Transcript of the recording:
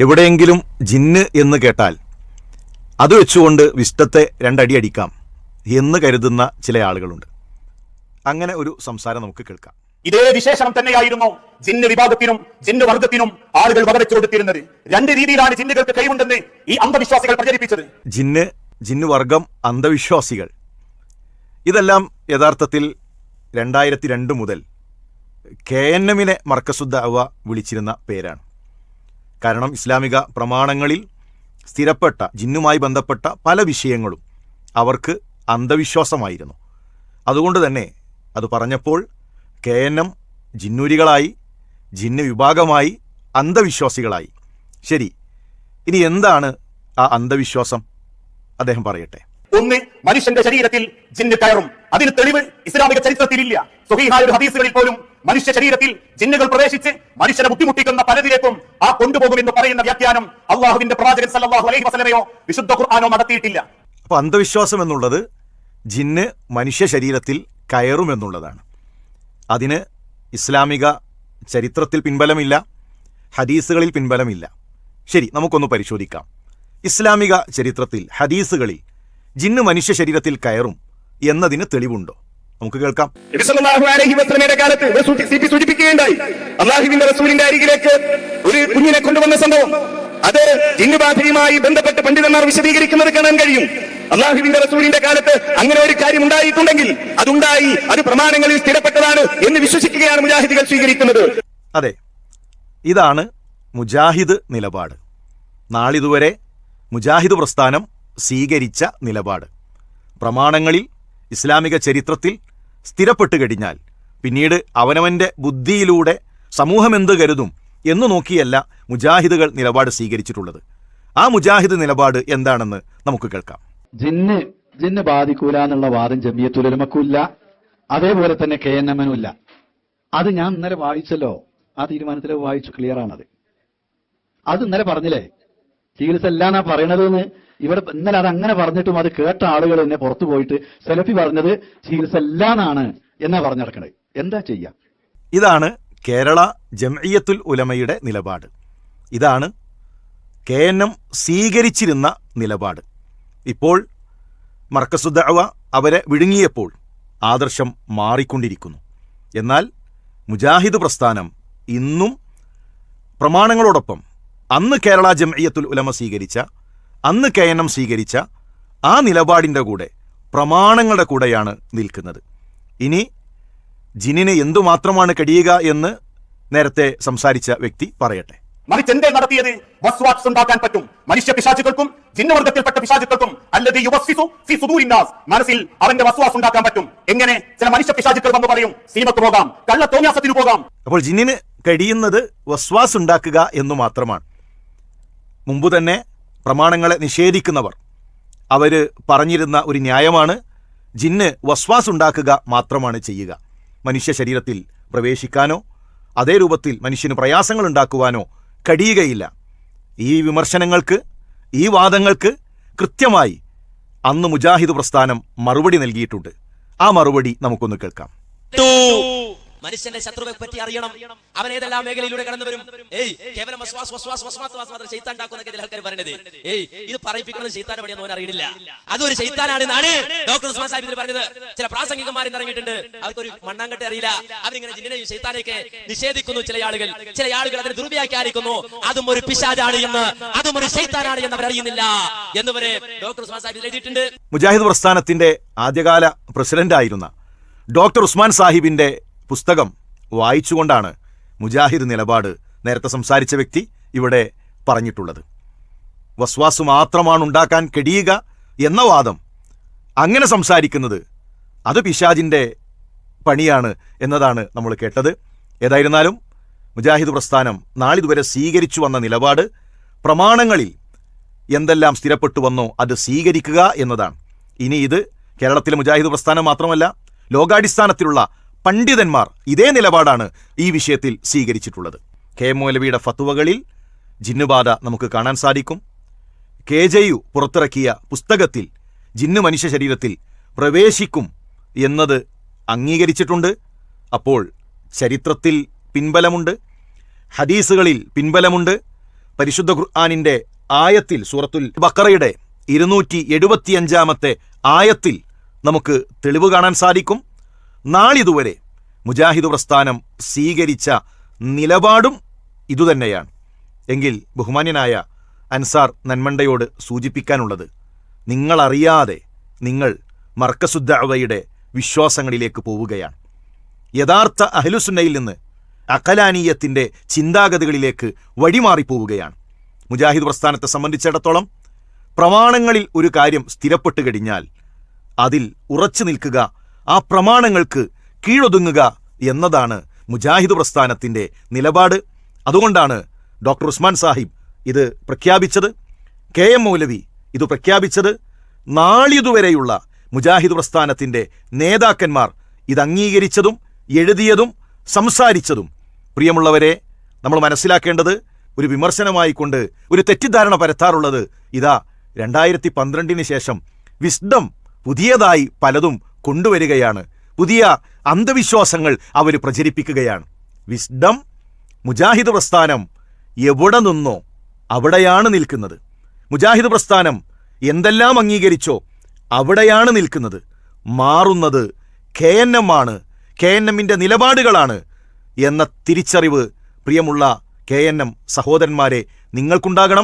എവിടെയെങ്കിലും ജിന്ന് എന്ന് കേട്ടാൽ അത് വെച്ചുകൊണ്ട് വിഷ്ടത്തെ രണ്ടടി അടിക്കാം എന്ന് കരുതുന്ന ചില ആളുകളുണ്ട്. അങ്ങനെ ഒരു സംസാരം നമുക്ക് കേൾക്കാം. ഇതേ വിശേഷണം തന്നെയായിരുന്നു ജിന്ന് വിഭാഗത്തിനും ജിന്ന് വർഗത്തിനും ആളുകൾ വകവെച്ചു കൊടുത്തിരുന്നത്. രണ്ട് രീതിയിലാണ് ജിന്നുകൾക്ക് കഴിവുണ്ടെന്ന് ഈ അന്ധവിശ്വാസികൾ പ്രചരിപ്പിച്ചത്. ജിന്ന് വർഗം, അന്ധവിശ്വാസികൾ, ഇതെല്ലാം യഥാർത്ഥത്തിൽ 2002 മുതൽ KNM-നെ മർക്കസുദ്ദഅവ വിളിച്ചിരുന്ന പേരാണ്. കാരണം ഇസ്ലാമിക പ്രമാണങ്ങളിൽ സ്ഥിരപ്പെട്ട ജിന്നുമായി ബന്ധപ്പെട്ട പല വിഷയങ്ങളും അവർക്ക് അന്ധവിശ്വാസമായിരുന്നു. അതുകൊണ്ട് തന്നെ അത് പറഞ്ഞപ്പോൾ KNM ജിന്നൂരികളായി, ജിന്ന് വിഭാഗമായി, അന്ധവിശ്വാസികളായി. ശരി, ഇനി എന്താണ് ആ അന്ധവിശ്വാസം? അദ്ദേഹം പറയട്ടെ. ഒന്ന്, മനുഷ്യന്റെ ശരീരത്തിൽ ജിന്ന് കയറും. അതിന് തെളിവ് ഇസ്ലാമിക ചരിത്രത്തിലില്ല. സ്വഹീഹായ ഒരു ഹദീസുകളിൽ പോലും മനുഷ്യ ശരീരത്തിൽ ജിന്നുകൾ പ്രവേശിച്ച് മനുഷ്യനെ ബുദ്ധിമുട്ടിക്കുന്ന പലതിലേക്കും ആ കൊണ്ടുപോകുമെന്ന് പറയുന്ന വ്യാഖ്യാനം അള്ളാഹുവിന്റെ പ്രവാചകൻ സല്ലല്ലാഹു അലൈഹി വസല്ലമയോ വിശുദ്ധ ഖുർആനോ നടത്തിയിട്ടില്ല. അപ്പൊ അന്ധവിശ്വാസം എന്നുള്ളത് ജിന്ന് മനുഷ്യ ശരീരത്തിൽ കയറുമെന്നുള്ളതാണ്. അതിന് ഇസ്ലാമിക ചരിത്രത്തിൽ പിൻബലമില്ല, ഹദീസുകളിൽ പിൻബലമില്ല. ശരി, നമുക്കൊന്ന് പരിശോധിക്കാം. ഇസ്ലാമിക ചരിത്രത്തിൽ, ഹദീസുകളിൽ ജിന്ന് മനുഷ്യ ശരീരത്തിൽ കയറും എന്നതിന് തെളിവുണ്ടോ? നമുക്ക് കേൾക്കാം. കാലത്ത് സൂചിപ്പിക്കുകയുണ്ടായി, അള്ളാഹുവിന്റെ റസൂലിന്റെ അരികിലേക്ക് ഒരു കുഞ്ഞിനെ കൊണ്ടുവന്ന സംഭവം. അത് ജിന്നുബാധയുമായി ബന്ധപ്പെട്ട് പണ്ഡിതന്മാർ വിശദീകരിക്കുന്നത് കാണാൻ കഴിയും. അള്ളാഹുവിന്റെ റസൂലിന്റെ കാലത്ത് അങ്ങനെ ഒരു കാര്യം ഉണ്ടായിട്ടുണ്ടെങ്കിൽ അതുണ്ടായി, അത് പ്രമാണങ്ങളിൽ സ്ഥിരപ്പെട്ടതാണ് എന്ന് വിശ്വസിക്കുകയാണ് മുജാഹിദുകൾ സ്വീകരിക്കുന്നത്. അതെ, ഇതാണ് മുജാഹിദ് നിലപാട്. നാളിതുവരെ മുജാഹിദ് പ്രസ്ഥാനം സ്വീകരിച്ച നിലപാട്. പ്രമാണങ്ങളിൽ, ഇസ്ലാമിക ചരിത്രത്തിൽ സ്ഥിരപ്പെട്ട് കഴിഞ്ഞാൽ പിന്നീട് അവനവന്റെ ബുദ്ധിയിലൂടെ സമൂഹം എന്ത് കരുതും എന്നു നോക്കിയല്ല മുജാഹിദുകൾ നിലപാട് സ്വീകരിച്ചിട്ടുള്ളത്. ആ മുജാഹിദ് നിലപാട് എന്താണെന്ന് നമുക്ക് കേൾക്കാം. ജിന്ന് ബാധിക്കൂല എന്നുള്ള വാദം ജമിയത്തുൽ ഉലമക്കുമില്ല, അതേപോലെ തന്നെ KNM-നും ഇല്ല. അത് ഞാൻ ഇന്നലെ വായിച്ചല്ലോ, ആ തീരുമാനത്തിൽ വായിച്ചു, ക്ലിയർ ആണത്. അത് ഇന്നലെ പറഞ്ഞില്ലേ, ചികിത്സ അല്ലാന്നാ പറയണതെന്ന്. ഇവിടെ ഇന്നലെ അത് അങ്ങനെ പറഞ്ഞിട്ടും അത് കേട്ട ആളുകൾ എന്നെ പുറത്തു പോയിട്ട് സെലഫി പറഞ്ഞത് ചികിത്സ അല്ലാന്നാണ് എന്നാ പറഞ്ഞു നടക്കണത്. എന്താ ചെയ്യാ? ഇതാണ് കേരള ജംഇയ്യത്തുൽ ഉലമയുടെ നിലപാട്. ഇതാണ് KNM സ്വീകരിച്ചിരുന്ന നിലപാട്. ഇപ്പോൾ മർക്കസുദ്ദഅവ അവരെ വിഴുങ്ങിയപ്പോൾ ആദർശം മാറിക്കൊണ്ടിരിക്കുന്നു. എന്നാൽ മുജാഹിദ് പ്രസ്ഥാനം ഇന്നും പ്രമാണങ്ങളോടൊപ്പം അന്ന് കേരള ജംഇയ്യത്തുൽ ഉലമ സ്വീകരിച്ച, അന്ന് KNM സ്വീകരിച്ച ആ നിലപാടിൻ്റെ കൂടെ, പ്രമാണങ്ങളുടെ കൂടെയാണ് നിൽക്കുന്നത്. ഇനി ജിന്നിന് എന്തുമാത്രമാണ് കഴിയുക എന്ന് നേരത്തെ സംസാരിച്ച വ്യക്തി പറയട്ടെ. മറിച്ചെന്തേ നടത്തിയത്? വസ്വാസ് ഉണ്ടാക്കാൻ പറ്റും മനുഷ്യ പിശാചുകൾക്കും ജിന്നവർഗത്തിൽപ്പെട്ട പിശാചുക്കൾക്കും. അല്ലദീ യുവസ്സിസു ഫീ സുദൂരിന്നാസ്, മനസ്സിൽ അവന്റെ വസ്വാസ് ഉണ്ടാക്കാൻ പറ്റും. എങ്ങനെ? ചില മനുഷ്യ പിശാചുക്കൾ വന്ന് പറയും, സീമത്ത് പോകാം, കള്ള തോന്നിയാസത്തിന് പോകാം. അപ്പോൾ ജിന്നിന് കഴിയുന്നത് വസ്വാസ് ഉണ്ടാക്കുക എന്നു മാത്രമാണ്. മുമ്പ് തന്നെ പ്രമാണങ്ങളെ നിഷേധിക്കുന്നവർ അവര് പറഞ്ഞിരുന്ന ഒരു ന്യായമാണ്, ജിന്ന് വസ്വാസ് ഉണ്ടാക്കുക മാത്രമാണ് ചെയ്യുക, മനുഷ്യ ശരീരത്തിൽ പ്രവേശിക്കാനോ അതേ രൂപത്തിൽ മനുഷ്യന് പ്രയാസങ്ങൾ ഉണ്ടാക്കുവാനോ കഴിയുകയില്ല. ഈ വിമർശനങ്ങൾക്ക്, ഈ വാദങ്ങൾക്ക് കൃത്യമായി അന്ന് മുജാഹിദ് പ്രസ്ഥാനം മറുപടി നൽകിയിട്ടുണ്ട്. ആ മറുപടി നമുക്കൊന്ന് കേൾക്കാം. മനുഷ്യന്റെ ശത്രുവെ പറ്റി അറിയണം, അവൻ ഏതെല്ലാം മേഖലയിലൂടെ കടന്നു വരും. കേവലം ആൾക്കാർ പറയുന്നത്, ഇത് പറയിപ്പിക്കുന്നത് ശൈത്താൻ പണിയെന്ന് അവൻ അറിയില്ല, അതൊരു ശൈത്താനാണെന്നാണ് ഡോക്ടർ ഉസ്മാൻ സാഹിബ് പറഞ്ഞത്. ചില പ്രാസംഗികന്മാർ ഇറങ്ങിയിട്ടുണ്ട്, അവർക്കൊരു മണ്ണാങ്കട്ടെ അറിയില്ല, അവരിങ്ങനെ ജിന്നിനെയും ശൈത്താനെയൊക്കെ നിഷേധിക്കുന്നു. ചില ആളുകൾ അതിനെ ദുർവ്യാഖ്യാനിക്കുന്നു, അതും ഒരു പിശാചാണ് എന്ന്, അതും ഒരു ശൈത്താനാണ് എന്ന് അവർ അറിയുന്നില്ല എന്നുവരെ ഡോക്ടർ ഉസ്മാൻ സാഹിബ് എഴുതിയിട്ടുണ്ട്. മുജാഹിദ് പ്രസ്ഥാനത്തിന്റെ ആദ്യകാല പ്രസിഡന്റായിരുന്ന ഡോക്ടർ ഉസ്മാൻ സാഹിബിന്റെ പുസ്തകം വായിച്ചുകൊണ്ടാണ് മുജാഹിദ് നിലപാട് നേരത്തെ സംസാരിച്ച വ്യക്തി ഇവിടെ പറഞ്ഞിട്ടുള്ളത്. വസ്വാസ് മാത്രമാണ് ഉണ്ടാക്കാൻ കഴിയുക എന്ന വാദം, അങ്ങനെ സംസാരിക്കുന്നത് അത് പിശാചിന്റെ പണിയാണ് എന്നതാണ് നമ്മൾ കേട്ടത്. ഏതായിരുന്നാലും മുജാഹിദ് പ്രസ്ഥാനം നാളിതുവരെ സ്വീകരിച്ചു വന്ന നിലപാട്, പ്രമാണങ്ങളിൽ എന്തെല്ലാം സ്ഥിരപ്പെട്ടു വന്നോ അത് സ്വീകരിക്കുക എന്നതാണ്. ഇനി ഇത് കേരളത്തിലെ മുജാഹിദ് പ്രസ്ഥാനം മാത്രമല്ല, ലോകാടിസ്ഥാനത്തിലുള്ള പണ്ഡിതന്മാർ ഇതേ നിലപാടാണ് ഈ വിഷയത്തിൽ സ്വീകരിച്ചിട്ടുള്ളത്. മൗലവിയുടെ ഫത്വകളിൽ ജിന്നുബാധ നമുക്ക് കാണാൻ സാധിക്കും. KJU പുറത്തിറക്കിയ പുസ്തകത്തിൽ ജിന്ന് മനുഷ്യ ശരീരത്തിൽ പ്രവേശിക്കും എന്നത് അംഗീകരിച്ചിട്ടുണ്ട്. അപ്പോൾ ചരിത്രത്തിൽ പിൻബലമുണ്ട്, ഹദീസുകളിൽ പിൻബലമുണ്ട്, പരിശുദ്ധ ഖുർആനിന്റെ ആയത്തിൽ, സൂറത്തുൽ ബഖറയുടെ 275 ആയത്തിൽ നമുക്ക് തെളിവ് കാണാൻ സാധിക്കും. നാളിതുവരെ മുജാഹിദ് പ്രസ്ഥാനം സ്വീകരിച്ച നിലപാടും ഇതുതന്നെയാണ്. എങ്കിൽ ബഹുമാന്യനായ അൻസാർ നന്മണ്ടയോട് സൂചിപ്പിക്കാനുള്ളത്, നിങ്ങളറിയാതെ നിങ്ങൾ മർക്കസുദ്ദഅവയുടെ വിശ്വാസങ്ങളിലേക്ക് പോവുകയാണ്. യഥാർത്ഥ അഹ്ലുസുന്നയിൽ നിന്ന് അഖലാനീയത്തിൻ്റെ ചിന്താഗതികളിലേക്ക് വഴിമാറിപ്പോവുകയാണ്. മുജാഹിദ് പ്രസ്ഥാനത്തെ സംബന്ധിച്ചിടത്തോളം പ്രമാണങ്ങളിൽ ഒരു കാര്യം സ്ഥിരപ്പെട്ടു കഴിഞ്ഞാൽ അതിൽ ഉറച്ചു നിൽക്കുക, ആ പ്രമാണങ്ങൾക്ക് കീഴൊതുങ്ങുക എന്നതാണ് മുജാഹിദ് പ്രസ്ഥാനത്തിൻ്റെ നിലപാട്. അതുകൊണ്ടാണ് ഡോക്ടർ ഉസ്മാൻ സാഹിബ് ഇത് പ്രഖ്യാപിച്ചത്, KM മൗലവി ഇത് പ്രഖ്യാപിച്ചത്, നാളിതുവരെയുള്ള മുജാഹിദ് പ്രസ്ഥാനത്തിൻ്റെ നേതാക്കന്മാർ ഇത് അംഗീകരിച്ചതും എഴുതിയതും സംസാരിച്ചതും. പ്രിയമുള്ളവരെ, നമ്മൾ മനസ്സിലാക്കേണ്ടത്, ഒരു വിമർശനമായിക്കൊണ്ട് ഒരു തെറ്റിദ്ധാരണ പരത്താറുള്ളത്, ഇതാ 2012 ശേഷം വിസ്ഡം പുതിയതായി പലതും കൊണ്ടുവരികയാണ്, പുതിയ അന്ധവിശ്വാസങ്ങൾ അവർ പ്രചരിപ്പിക്കുകയാണ്. വിസ്ഡം, മുജാഹിദ് പ്രസ്ഥാനം എവിടെ നിന്നോ അവിടെയാണ് നിൽക്കുന്നത്. മുജാഹിദ് പ്രസ്ഥാനം എന്തെല്ലാം അംഗീകരിച്ചോ അവിടെയാണ് നിൽക്കുന്നത്. മാറുന്നത് KNM ആണ്, KNMന്റെ നിലപാടുകളാണ് എന്ന തിരിച്ചറിവ് പ്രിയമുള്ള KNM സഹോദരന്മാരെ നിങ്ങൾക്കുണ്ടാകണം.